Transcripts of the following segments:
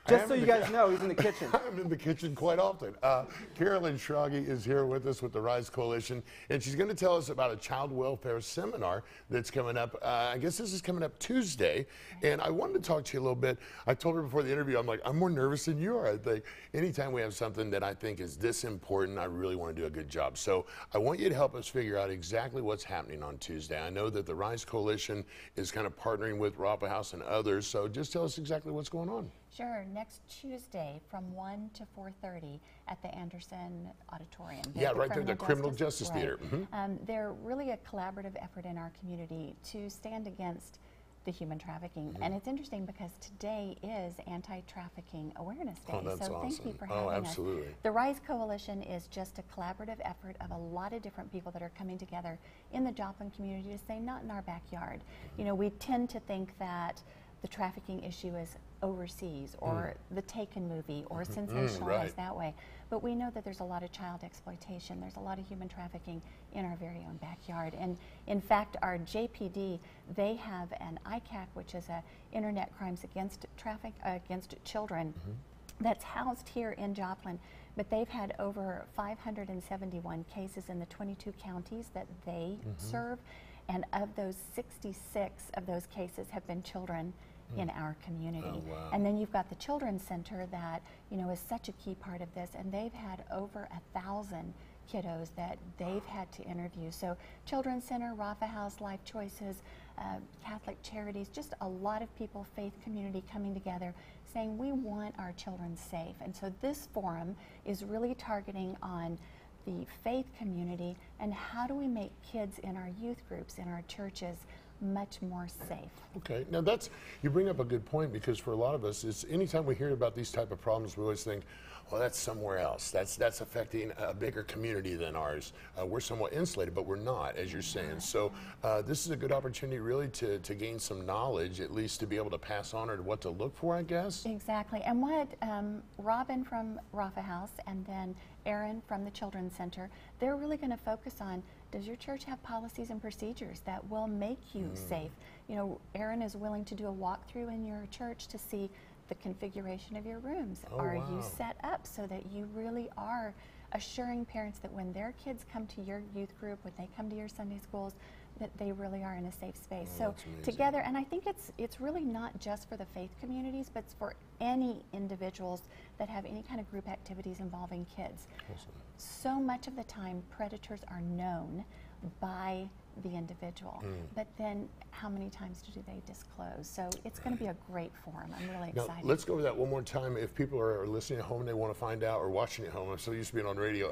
Just so you guys know, he's in the kitchen. I'm in the kitchen quite often. Carolyn Schrage is here with us with the RISE Coalition, and she's going to tell us about a child welfare seminar that's coming up. I guess this is coming up Tuesday, and I wanted to talk to you a little bit. I told her before the interview, I'm like, I'm more nervous than you are. I think anytime we have something that I think is this important, I really want to do a good job. So I want you to help us figure out exactly what's happening on Tuesday. I know that the RISE Coalition is kind of partnering with Waffle House and others, so just tell us exactly what's going on. Sure. Next Tuesday from 1 to 4:30 at the Anderson Auditorium. Yeah, right there, the Criminal Justice Theater. Mm-hmm. They're really a collaborative effort in our community to stand against the human trafficking. And it's interesting because today is Anti-Trafficking Awareness Day. Oh, that's so awesome. Thank you for having absolutely. us. The RISE Coalition is just a collaborative effort of a lot of different people that are coming together in the Joplin community to say, not in our backyard. You know, we tend to think that the trafficking issue is overseas or the Taken movie or sensationalized that way. But we know that there's a lot of child exploitation. There's a lot of human trafficking in our very own backyard. And in fact, our JPD, they have an ICAC, which is a Internet Crimes Against Children, that's housed here in Joplin. But they've had over 571 cases in the 22 counties that they serve. And of those, 66 of those cases have been children in our community. Oh, wow. And then you've got the Children's Center that, you know, is such a key part of this, and they've had over 1,000 kiddos that they've had to interview. So Children's Center, Rafa House, Life Choices, Catholic Charities, just a lot of people, faith community coming together saying we want our children safe. And so this forum is really targeting on the faith community and how do we make kids in our youth groups, in our churches, much more safe. Okay, now you bring up a good point, because for a lot of us, it's anytime we hear about these type of problems, we always think, well, that's somewhere else. That's affecting a bigger community than ours. We're somewhat insulated, but we're not, as you're saying. So this is a good opportunity really to gain some knowledge, at least to be able to pass on or what to look for, I guess. Exactly. And what Robin from Rafa House and then Aaron from the Children's Center, they're really going to focus on, does your church have policies and procedures that will make you safe? You know, Aaron is willing to do a walkthrough in your church to see the configuration of your rooms. Are you set up so that you really are assuring parents that when their kids come to your youth group, when they come to your Sunday schools, that they really are in a safe space. So together, and I think it's really not just for the faith communities, but it's for any individuals that have any kind of group activities involving kids. Awesome. So much of the time, predators are known by the individual, but then how many times do they disclose? So it's going to be a great forum. I'm really excited. Now, let's go over that one more time. If people are listening at home and they want to find out, or watching at home, I'm so used to being on radio,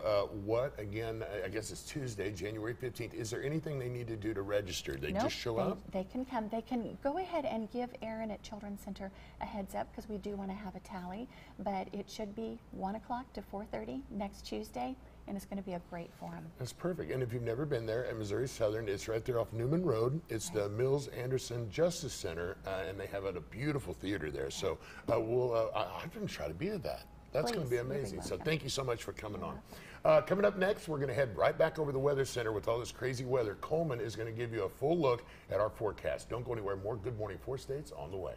what, again, I guess it's Tuesday, January 15th. Is there anything they need to do to register? They just show up? They can come. They can go ahead and give Aaron at Children's Center a heads up, because we do want to have a tally, but it should be 1 o'clock to 4:30 next Tuesday. And it's going to be a great forum. That's perfect. And if you've never been there at Missouri Southern, it's right there off Newman Road. It's the Mills Anderson Justice Center, and they have a beautiful theater there. So I'm going to try to be at that. That's going to be amazing. So thank you so much for coming on. Coming up next, we're going to head right back over the Weather Center with all this crazy weather. Coleman is going to give you a full look at our forecast. Don't go anywhere. More Good Morning Four States on the way.